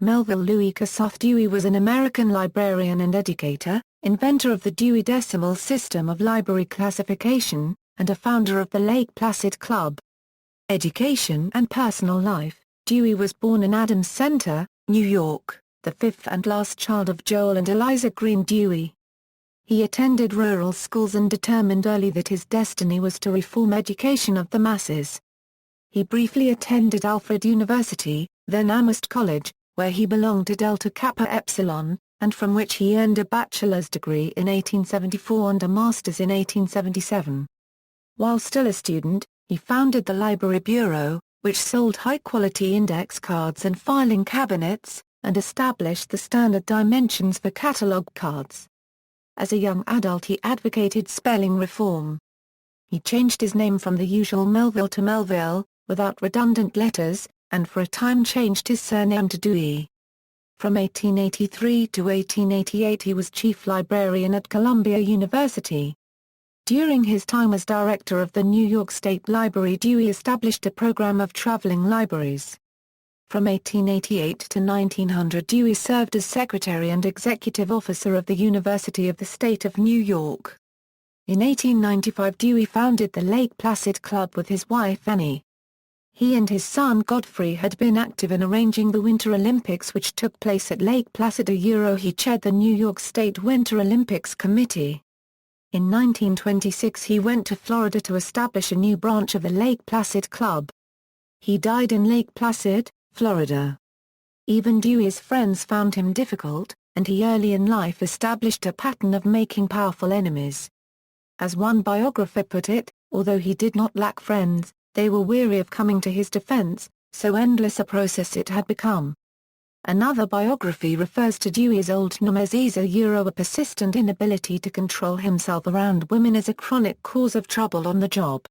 Melville Louis Kossuth Dewey was an American librarian and educator, inventor of the Dewey Decimal system of library classification, and a founder of the Lake Placid Club. Education and personal life. Dewey was born in Adams Center, New York, the fifth and last child of Joel and Eliza Green Dewey. He attended rural schools and determined early that his destiny was to reform education of the masses. He briefly attended Alfred University, then Amherst College, where he belonged to Delta Kappa Epsilon, and from which he earned a bachelor's degree in 1874 and a master's in 1877. While still a student, he founded the Library Bureau, which sold high-quality index cards and filing cabinets, and established the standard dimensions for catalog cards. As a young adult he advocated spelling reform. He changed his name from the usual Melville to Melville, without redundant letters, and for a time changed his surname to Dewey. From 1883 to 1888 he was chief librarian at Columbia University. During his time as director of the New York State Library, Dewey established a program of traveling libraries. From 1888 to 1900 Dewey served as secretary and executive officer of the University of the State of New York. In 1895 Dewey founded the Lake Placid Club with his wife Annie. He and his son Godfrey had been active in arranging the Winter Olympics which took place at Lake Placid. He chaired the New York State Winter Olympics Committee. In 1926 he went to Florida to establish a new branch of the Lake Placid Club. He died in Lake Placid, Florida. Even Dewey's friends found him difficult, and he early in life established a pattern of making powerful enemies. As one biographer put it, although he did not lack friends, they were weary of coming to his defense, so endless a process it had become. Another biography refers to Dewey's old nemesis a persistent inability to control himself around women as a chronic cause of trouble on the job.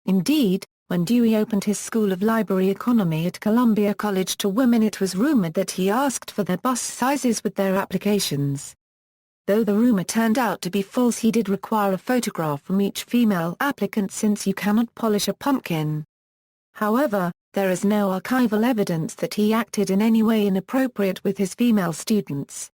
Indeed, when Dewey opened his School of Library Economy at Columbia College to women, it was rumored that he asked for their bust sizes with their applications. Though the rumor turned out to be false, he did require a photograph from each female applicant since you cannot polish a pumpkin. However, there is no archival evidence that he acted in any way inappropriate with his female students.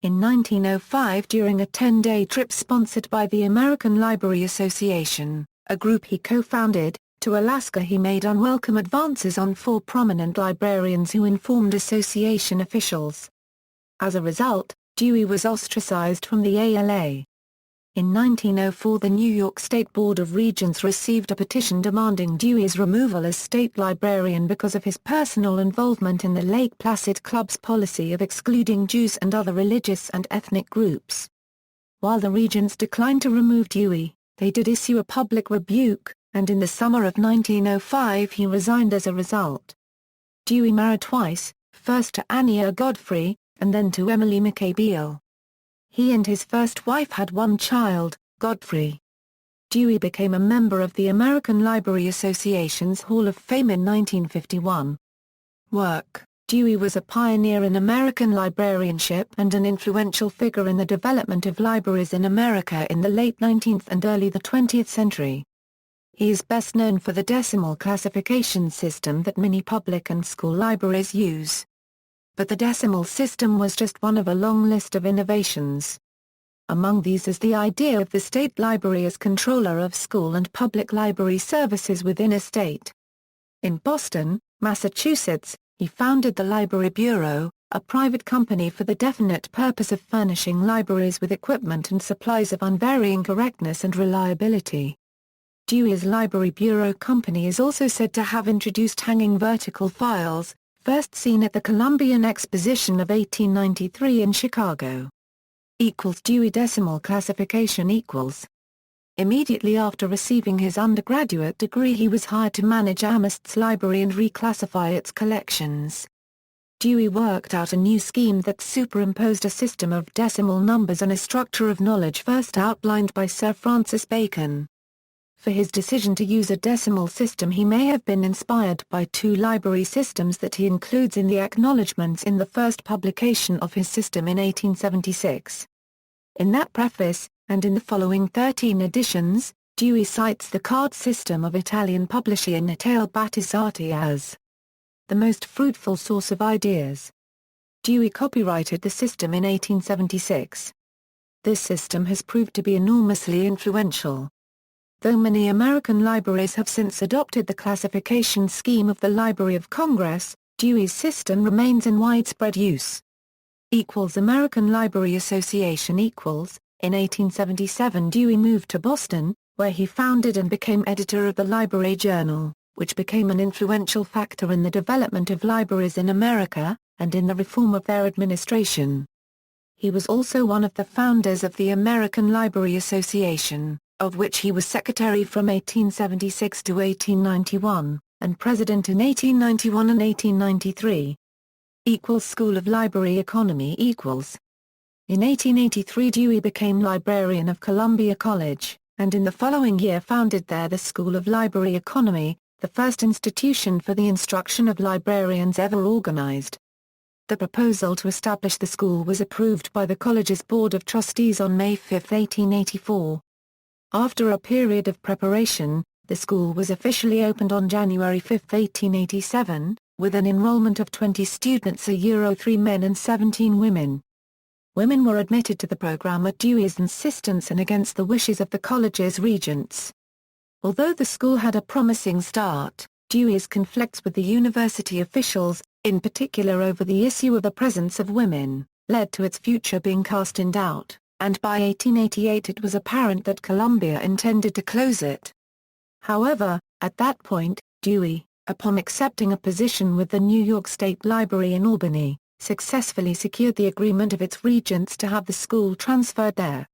In 1905, during a 10-day trip sponsored by the American Library Association, a group he co-founded, to Alaska, he made unwelcome advances on 4 prominent librarians who informed association officials. As a result, Dewey was ostracized from the ALA. In 1904 the New York State Board of Regents received a petition demanding Dewey's removal as state librarian because of his personal involvement in the Lake Placid Club's policy of excluding Jews and other religious and ethnic groups. While the Regents declined to remove Dewey, they did issue a public rebuke, and in the summer of 1905 he resigned as a result. Dewey married twice, first to Annie Godfrey, and then to Emily McKay Beale. He and his first wife had one child, Godfrey. Dewey became a member of the American Library Association's Hall of Fame in 1951. Work. Dewey was a pioneer in American librarianship and an influential figure in the development of libraries in America in the late 19th and early 20th century. He is best known for the decimal classification system that many public and school libraries use. But the decimal system was just one of a long list of innovations. Among these is the idea of the state library as controller of school and public library services within a state. In Boston, Massachusetts, he founded the Library Bureau, a private company for the definite purpose of furnishing libraries with equipment and supplies of unvarying correctness and reliability. Dewey's Library Bureau Company is also said to have introduced hanging vertical files, first seen at the Columbian Exposition of 1893 in Chicago. Dewey Decimal classification equals. Immediately after receiving his undergraduate degree he was hired to manage Amherst's library and reclassify its collections. Dewey worked out a new scheme that superimposed a system of decimal numbers on a structure of knowledge first outlined by Sir Francis Bacon. For his decision to use a decimal system he may have been inspired by 2 library systems that he includes in the acknowledgments in the first publication of his system in 1876. In that preface, and in the following 13 editions, Dewey cites the card system of Italian publisher Natale Battizzati as the most fruitful source of ideas. Dewey copyrighted the system in 1876. This system has proved to be enormously influential. Though many American libraries have since adopted the classification scheme of the Library of Congress, Dewey's system remains in widespread use. American Library Association In 1877 Dewey moved to Boston, where he founded and became editor of the Library Journal, which became an influential factor in the development of libraries in America, and in the reform of their administration. He was also one of the founders of the American Library Association, of which he was secretary from 1876 to 1891, and president in 1891 and 1893. School of Library Economy In 1883 Dewey became librarian of Columbia College, and in the following year founded there the School of Library Economy, the first institution for the instruction of librarians ever organized. The proposal to establish the school was approved by the college's Board of Trustees on May 5, 1884. After a period of preparation, the school was officially opened on January 5, 1887, with an enrollment of 20 students, 3 men and 17 women. Women were admitted to the program at Dewey's insistence and against the wishes of the college's regents. Although the school had a promising start, Dewey's conflicts with the university officials, in particular over the issue of the presence of women, led to its future being cast in doubt, and by 1888 it was apparent that Columbia intended to close it. However, at that point, Dewey, upon accepting a position with the New York State Library in Albany, successfully secured the agreement of its regents to have the school transferred there.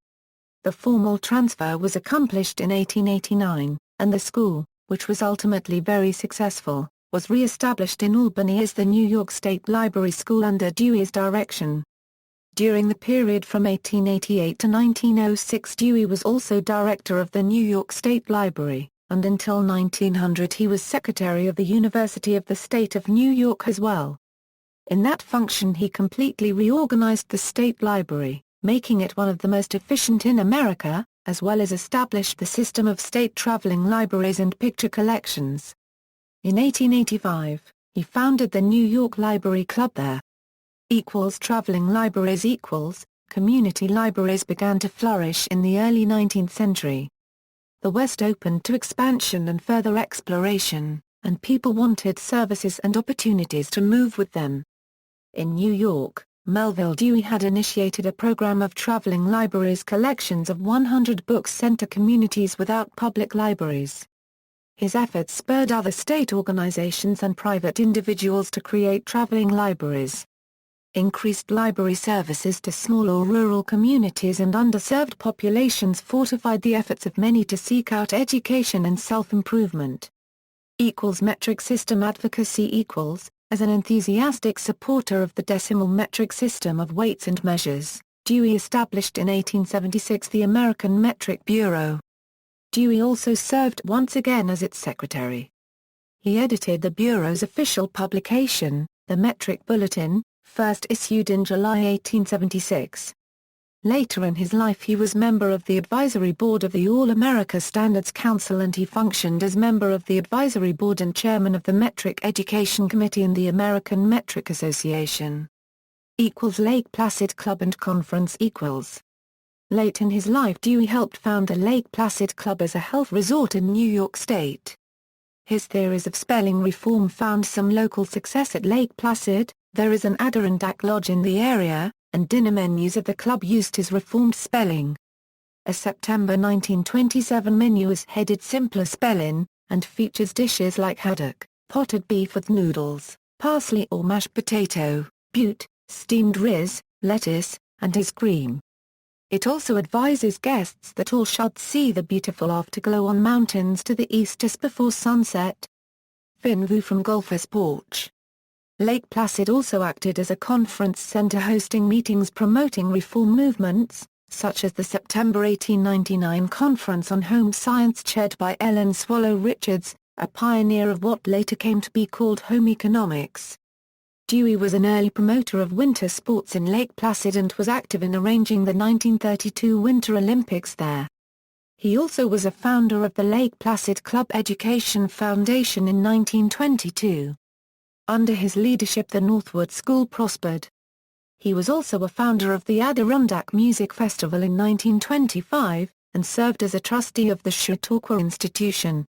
The formal transfer was accomplished in 1889, and the school, which was ultimately very successful, was re-established in Albany as the New York State Library School under Dewey's direction. During the period from 1888 to 1906 Dewey was also director of the New York State Library, and until 1900 he was secretary of the University of the State of New York as well. In that function he completely reorganized the State Library, making it one of the most efficient in America, as well as established the system of state traveling libraries and picture collections. In 1885, he founded the New York Library Club there. Traveling libraries community libraries began to flourish in the early 19th century. The West opened to expansion and further exploration, and people wanted services and opportunities to move with them. In New York, Melvil Dewey had initiated a program of traveling libraries, collections of 100 books sent to communities without public libraries. His efforts spurred other state organizations and private individuals to create traveling libraries. Increased library services to small or rural communities and underserved populations fortified the efforts of many to seek out education and self-improvement. Metric system advocacy As an enthusiastic supporter of the decimal metric system of weights and measures, Dewey established in 1876 the American Metric Bureau. Dewey also served once again as its secretary. He edited the Bureau's official publication, the Metric Bulletin, first issued in July 1876. Later in his life he was member of the advisory board of the All-America Standards Council, and he functioned as member of the advisory board and chairman of the Metric Education Committee in the American Metric Association. Lake Placid Club and Conference Late in his life Dewey helped found the Lake Placid Club as a health resort in New York State. His theories of spelling reform found some local success at Lake Placid. There is an Adirondack Lodge in the area, and dinner menus of the club used his reformed spelling. A September 1927 menu is headed Simpler Spellin', and features dishes like haddock, potted beef with noodles, parsley or mashed potato, butte, steamed riz, lettuce, and ice cream. It also advises guests that all should see the beautiful afterglow on mountains to the east just before sunset. Fin view from Golfer's Porch. Lake Placid also acted as a conference center, hosting meetings promoting reform movements, such as the September 1899 Conference on Home Science chaired by Ellen Swallow Richards, a pioneer of what later came to be called home economics. Dewey was an early promoter of winter sports in Lake Placid and was active in arranging the 1932 Winter Olympics there. He also was a founder of the Lake Placid Club Education Foundation in 1922. Under his leadership the Northwood School prospered. He was also a founder of the Adirondack Music Festival in 1925, and served as a trustee of the Chautauqua Institution.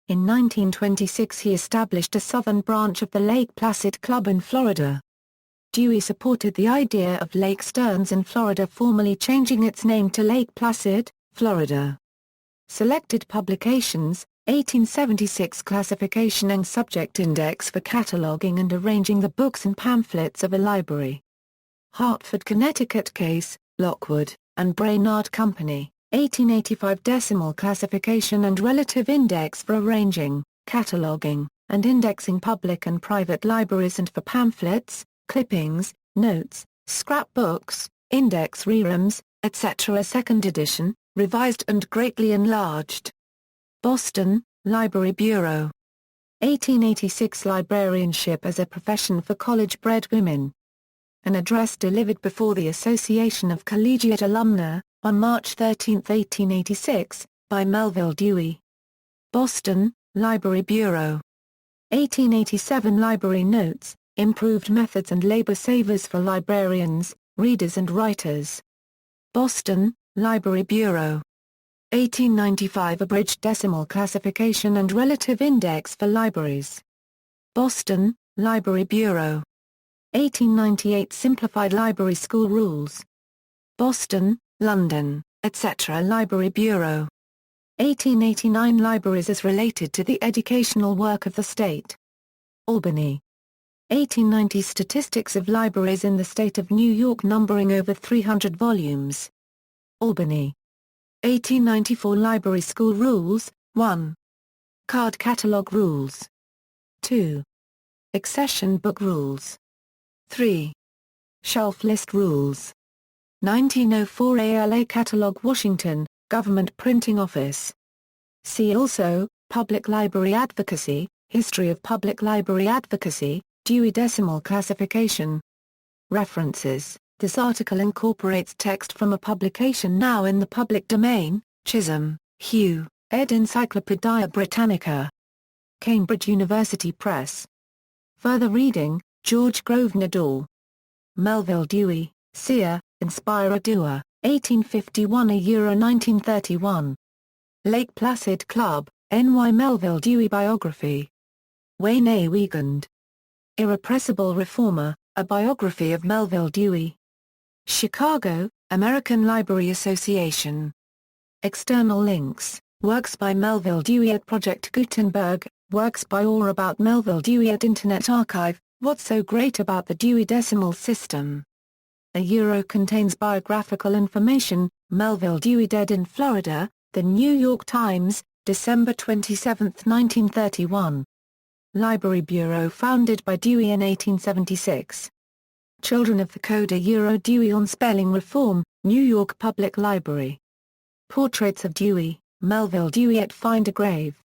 In 1926 he established a southern branch of the Lake Placid Club in Florida. Dewey supported the idea of Lake Stearns in Florida formally changing its name to Lake Placid, Florida. Selected publications: 1876 Classification and Subject Index for cataloging and arranging the books and pamphlets of a library. Hartford, Connecticut Case, Lockwood, and Brainard Company, 1885 Decimal Classification and Relative Index for arranging, cataloging, and indexing public and private libraries and for pamphlets, clippings, notes, scrapbooks, index rerums, etc. Second edition, revised and greatly enlarged. Boston, Library Bureau. 1886 Librarianship as a profession for college-bred women. An address delivered before the Association of Collegiate Alumna, on March 13, 1886, by Melvil Dewey. Boston, Library Bureau. 1887 Library Notes, Improved Methods and Labor Savers for Librarians, Readers and Writers. Boston, Library Bureau. 1895 Abridged Decimal Classification and Relative Index for Libraries. Boston, Library Bureau. 1898 Simplified Library School Rules. Boston, London, etc. Library Bureau. 1889 Libraries as related to the educational work of the state. Albany. 1890 Statistics of libraries in the state of New York numbering over 300 volumes. Albany. 1894 Library School Rules, 1. Card Catalog Rules. 2. Accession Book Rules. 3. Shelf List Rules. 1904 ALA Catalog Washington, Government Printing Office. See also, Public Library Advocacy, History of Public Library Advocacy, Dewey Decimal Classification. References: This article incorporates text from a publication now in the public domain, Chisholm, Hugh, ed. Encyclopædia Britannica. Cambridge University Press. Further reading: George Grosvenor Dorr. Melvil Dewey, Seer, Inspira Dua, 1851–1931. Lake Placid Club, N.Y. Melvil Dewey Biography. Wayne A. Wiegand. Irrepressible Reformer, A Biography of Melvil Dewey. Chicago, American Library Association. External links: works by Melvil Dewey at Project Gutenberg, works by or about Melvil Dewey at Internet Archive, What's So Great About the Dewey Decimal System? Contains biographical information, Melvil Dewey Dead in Florida, The New York Times, December 27, 1931. Library Bureau founded by Dewey in 1876. Children of the Coder Dewey on Spelling Reform, New York Public Library. Portraits of Dewey, Melvil Dewey at Find a Grave.